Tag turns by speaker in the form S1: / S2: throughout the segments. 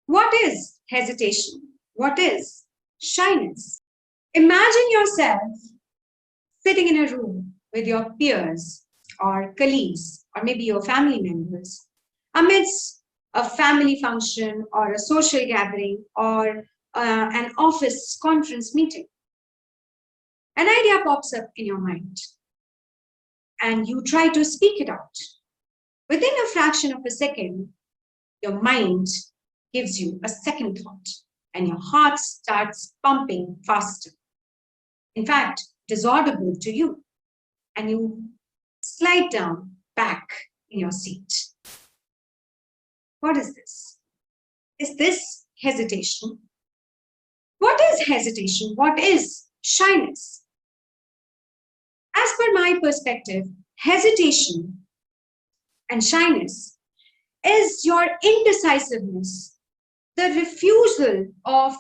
S1: What is hesitation? What is shyness? Imagine yourself sitting in a room with your peers or colleagues or maybe your family members amidst a family function or a social gathering or an office conference meeting. An idea pops up in your mind and you try to speak it out. Within a fraction of a second, your mind gives you a second thought and your heart starts pumping faster. In fact, it is audible to you and you slide down back in your seat. What is this? Is this hesitation? What is hesitation? What is shyness? As per my perspective, hesitation and shyness is your indecisiveness, the refusal of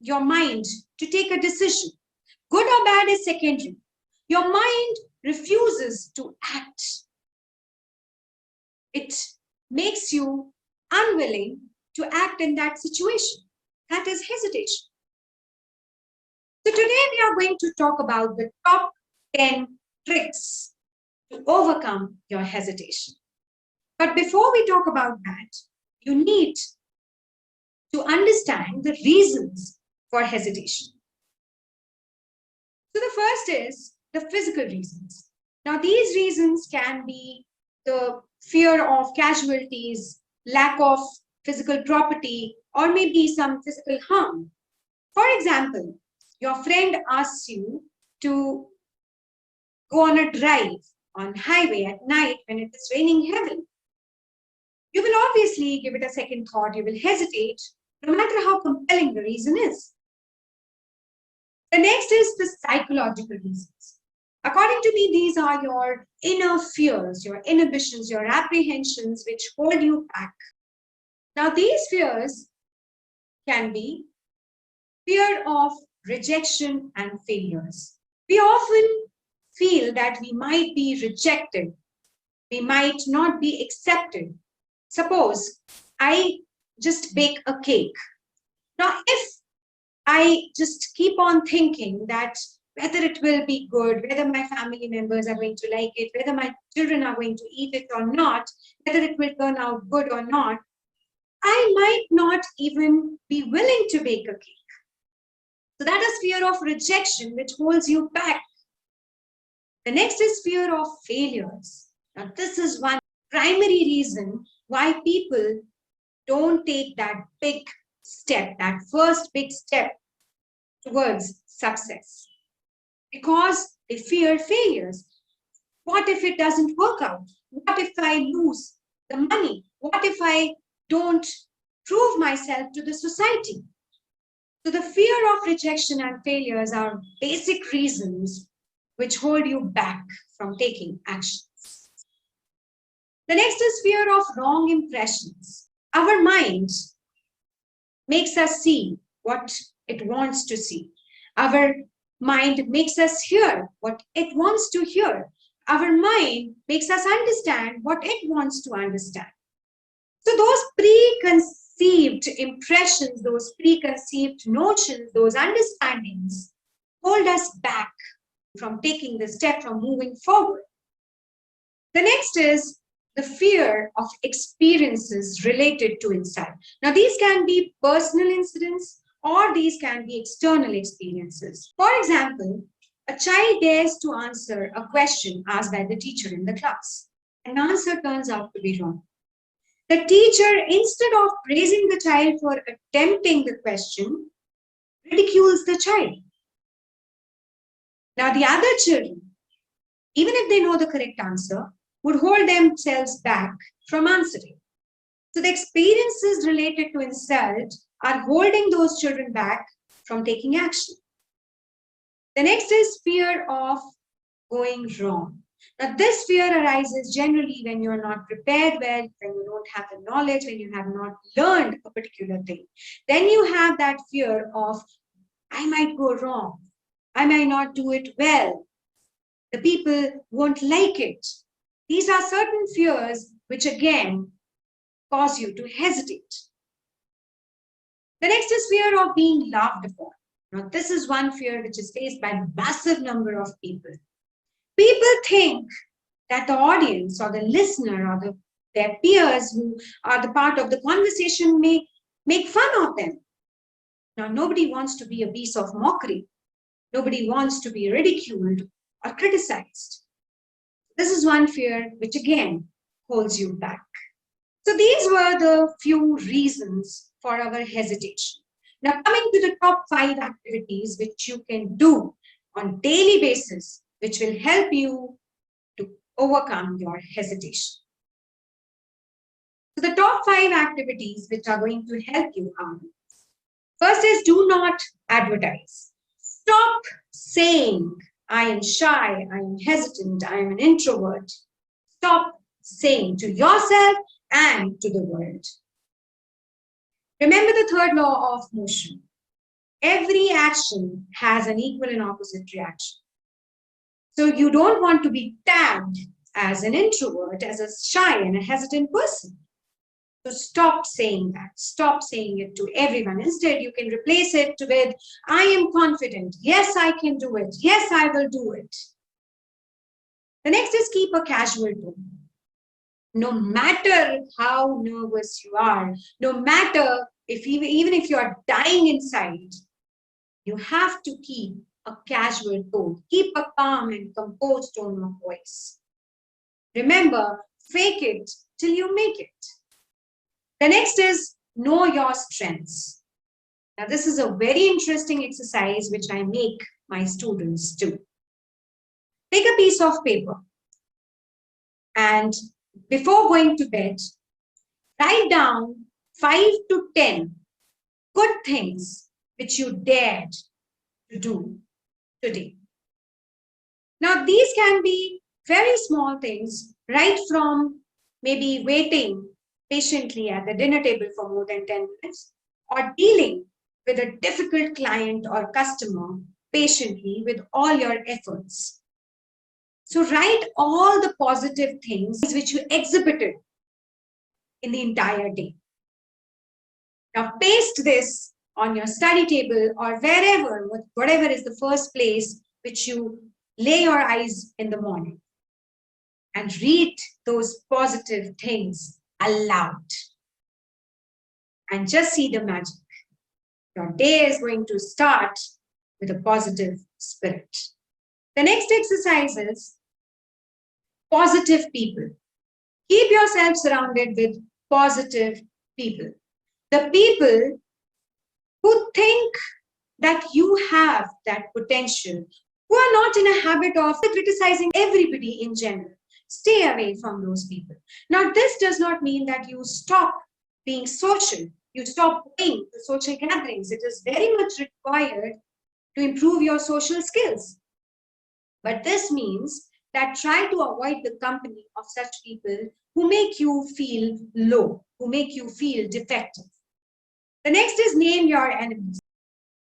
S1: your mind to take a decision. Good or bad is secondary. Your mind refuses to act. It makes you unwilling to act in that situation. That is hesitation. So today we are going to talk about the top 10 tricks to overcome your hesitation. But before we talk about that, you need to understand the reasons for hesitation. So the first is the physical reasons. Now these reasons can be the fear of casualties, lack of physical property, or maybe some physical harm. For example, your friend asks you to go on a drive on highway at night when it is raining heavily. You will obviously give it a second thought, you will hesitate, no matter how compelling the reason is. The next is the psychological reasons. According to me, these are your inner fears, your inhibitions, your apprehensions which hold you back. Now, these fears can be fear of rejection and failures. We often feel that we might be rejected, we might not be accepted. Suppose I just bake a cake. Now, if I just keep on thinking that whether it will be good, whether my family members are going to like it, whether my children are going to eat it or not, whether it will turn out good or not, I might not even be willing to bake a cake. So that is fear of rejection, which holds you back. The next is fear of failures. Now, this is one primary reason why people don't take that big step, that first big step towards success. Because they fear failures. What if it doesn't work out? What if I lose the money? What if I don't prove myself to the society? So the fear of rejection and failures are basic reasons which hold you back from taking actions. The next is fear of wrong impressions. Our mind makes us see what it wants to see. Our mind makes us hear what it wants to hear. Our mind makes us understand what it wants to understand. So those preconceived impressions, those preconceived notions, those understandings hold us back from taking the step, from moving forward. The next is the fear of experiences related to insight. Now, these can be personal incidents or these can be external experiences. For example, a child dares to answer a question asked by the teacher in the class. An answer turns out to be wrong. The teacher, instead of praising the child for attempting the question, ridicules the child. Now, the other children, even if they know the correct answer, would hold themselves back from answering. So the experiences related to insult are holding those children back from taking action. The next is fear of going wrong. Now, this fear arises generally when you're not prepared well, when you don't have the knowledge, when you have not learned a particular thing. Then you have that fear of, I might go wrong. I might not do it well. The people won't like it. These are certain fears which again cause you to hesitate. The next is fear of being laughed upon. Now, this is one fear which is faced by a massive number of people. People think that the audience or the listener or their peers who are the part of the conversation may make fun of them. Now, nobody wants to be a piece of mockery. Nobody wants to be ridiculed or criticized. This is one fear which again holds you back. So these were the few reasons for our hesitation. Now, coming to the top 5 activities which you can do on daily basis, which will help you to overcome your hesitation. So the top 5 activities which are going to help you are, first is do not advertise. Stop saying, I am shy, I am hesitant, I am an introvert. Stop saying to yourself and to the world. Remember the third law of motion. Every action has an equal and opposite reaction. So you don't want to be tagged as an introvert, as a shy and a hesitant person. So stop saying that. Stop saying it to everyone. Instead, you can replace it with, I am confident. Yes, I can do it. Yes, I will do it. The next is keep a casual tone. No matter how nervous you are, no matter if even if you are dying inside, you have to keep a casual tone. Keep a calm and composed tone of voice. Remember, fake it till you make it. The next is know your strengths. Now, this is a very interesting exercise which I make my students do. Take a piece of paper and before going to bed, write down 5 to 10 good things which you dared to do today. Now, these can be very small things, right from maybe waiting patiently at the dinner table for more than 10 minutes, or dealing with a difficult client or customer patiently with all your efforts. So write all the positive things which you exhibited in the entire day. Now paste this on your study table or wherever, whatever is the first place which you lay your eyes in the morning. And read those positive things aloud. And just see the magic. Your day is going to start with a positive spirit. The next exercise is positive people. Keep yourself surrounded with positive people. The people who think that you have that potential, who are not in a habit of criticizing everybody in general. Stay away from those people. Now, this does not mean that you stop being social. You stop going to social gatherings. It is very much required to improve your social skills. But this means that try to avoid the company of such people who make you feel low, who make you feel defective. The next is name your enemies.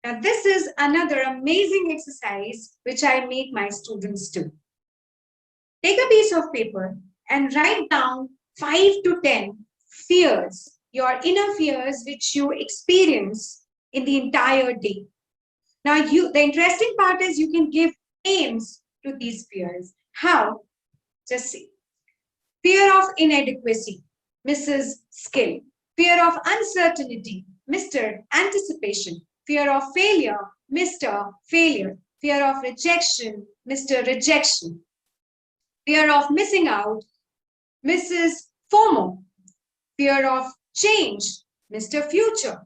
S1: Now, this is another amazing exercise which I make my students do. Take a piece of paper and write down 5 to 10 fears, your inner fears which you experience in the entire day. Now, the interesting part is you can give names to these fears. How? Just see. Fear of inadequacy, Mrs. Skill. Fear of uncertainty, Mr. Anticipation. Fear of failure, Mr. Failure. Fear of rejection, Mr. Rejection. Fear of missing out, Mrs. FOMO. Fear of change, Mr. Future.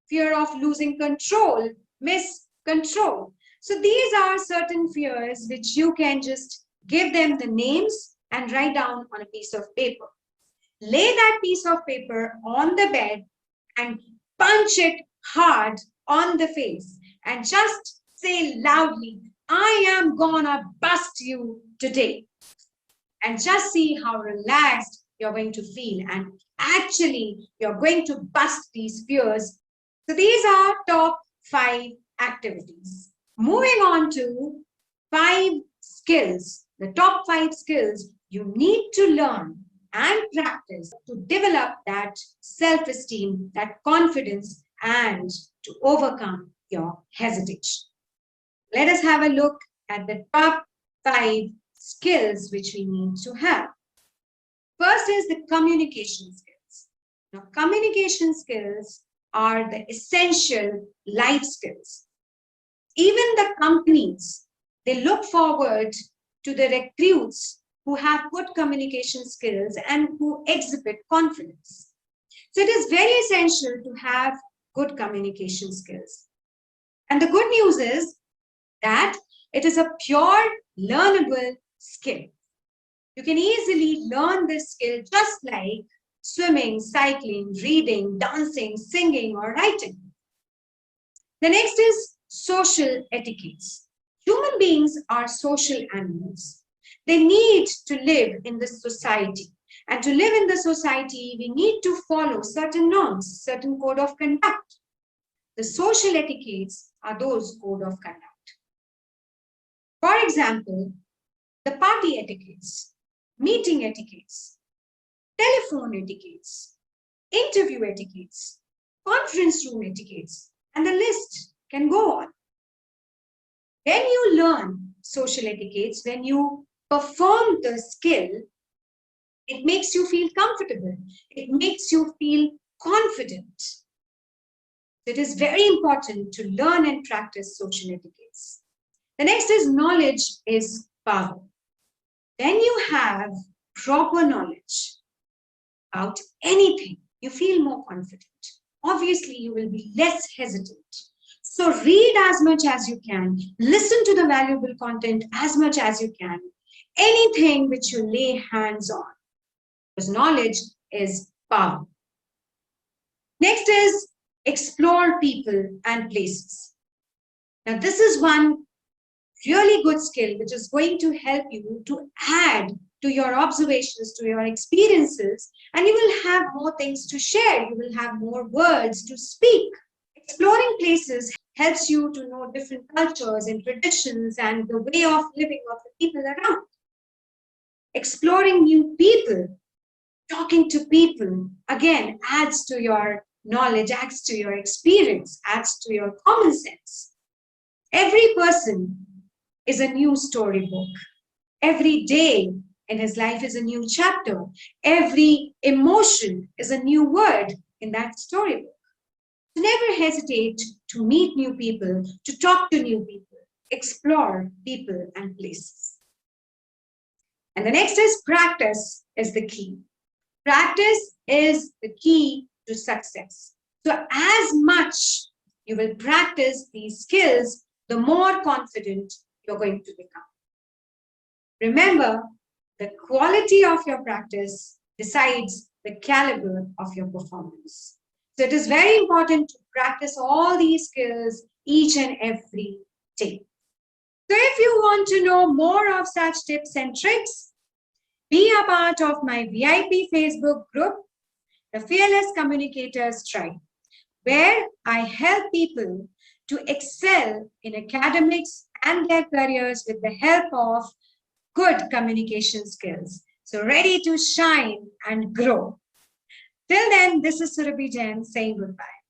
S1: Fear of losing control, Miss Control. So these are certain fears which you can just give them the names and write down on a piece of paper. Lay that piece of paper on the bed and punch it hard on the face and just say loudly, I am gonna bust you today. And just see how relaxed you're going to feel. And actually, you're going to bust these fears. So these are top 5 activities. Moving on to 5 skills, the top 5 skills you need to learn and practice to develop that self-esteem, that confidence, and to overcome your hesitation. Let us have a look at the top 5 skills which we need to have. First is the communication skills. Now, communication skills are the essential life skills. Even the companies, they look forward to the recruits who have good communication skills and who exhibit confidence. So it is very essential to have good communication skills. And the good news is that it is a pure learnable skill. You can easily learn this skill just like swimming, cycling, reading, dancing, singing, or writing. The next is social etiquettes. Human beings are social animals. They need to live in this society. And to live in the society, we need to follow certain norms, certain code of conduct. The social etiquettes are those code of conduct. For example, the party etiquettes, meeting etiquettes, telephone etiquettes, interview etiquettes, conference room etiquettes, and the list can go on. When you learn social etiquettes, when you perform the skill, it makes you feel comfortable. It makes you feel confident. It is very important to learn and practice social etiquettes. The next is knowledge is power. When you have proper knowledge about anything, you feel more confident. Obviously, you will be less hesitant. So read as much as you can. Listen to the valuable content as much as you can. Anything which you lay hands on. Because knowledge is power. Next is explore people and places. Now, this is one really good skill which is going to help you to add to your observations, to your experiences, and you will have more things to share. You will have more words to speak. Exploring places helps you to know different cultures and traditions and the way of living of the people around. Exploring new people, talking to people, again, adds to your knowledge, adds to your experience, adds to your common sense. Every person is a new storybook. Every day in his life is a new chapter. Every emotion is a new word in that storybook. So never hesitate to meet new people, to talk to new people, explore people and places. And the next is practice is the key. Practice is the key to success. So as much you will practice these skills, the more confident you're going to become. Remember, the quality of your practice decides the caliber of your performance. So it is very important to practice all these skills each and every day. So if you want to know more of such tips and tricks, be a part of my VIP Facebook group, the Fearless Communicators Tribe, where I help people to excel in academics and their careers with the help of good communication skills. So ready to shine and grow. Till then, this is Surabhi Jain saying goodbye.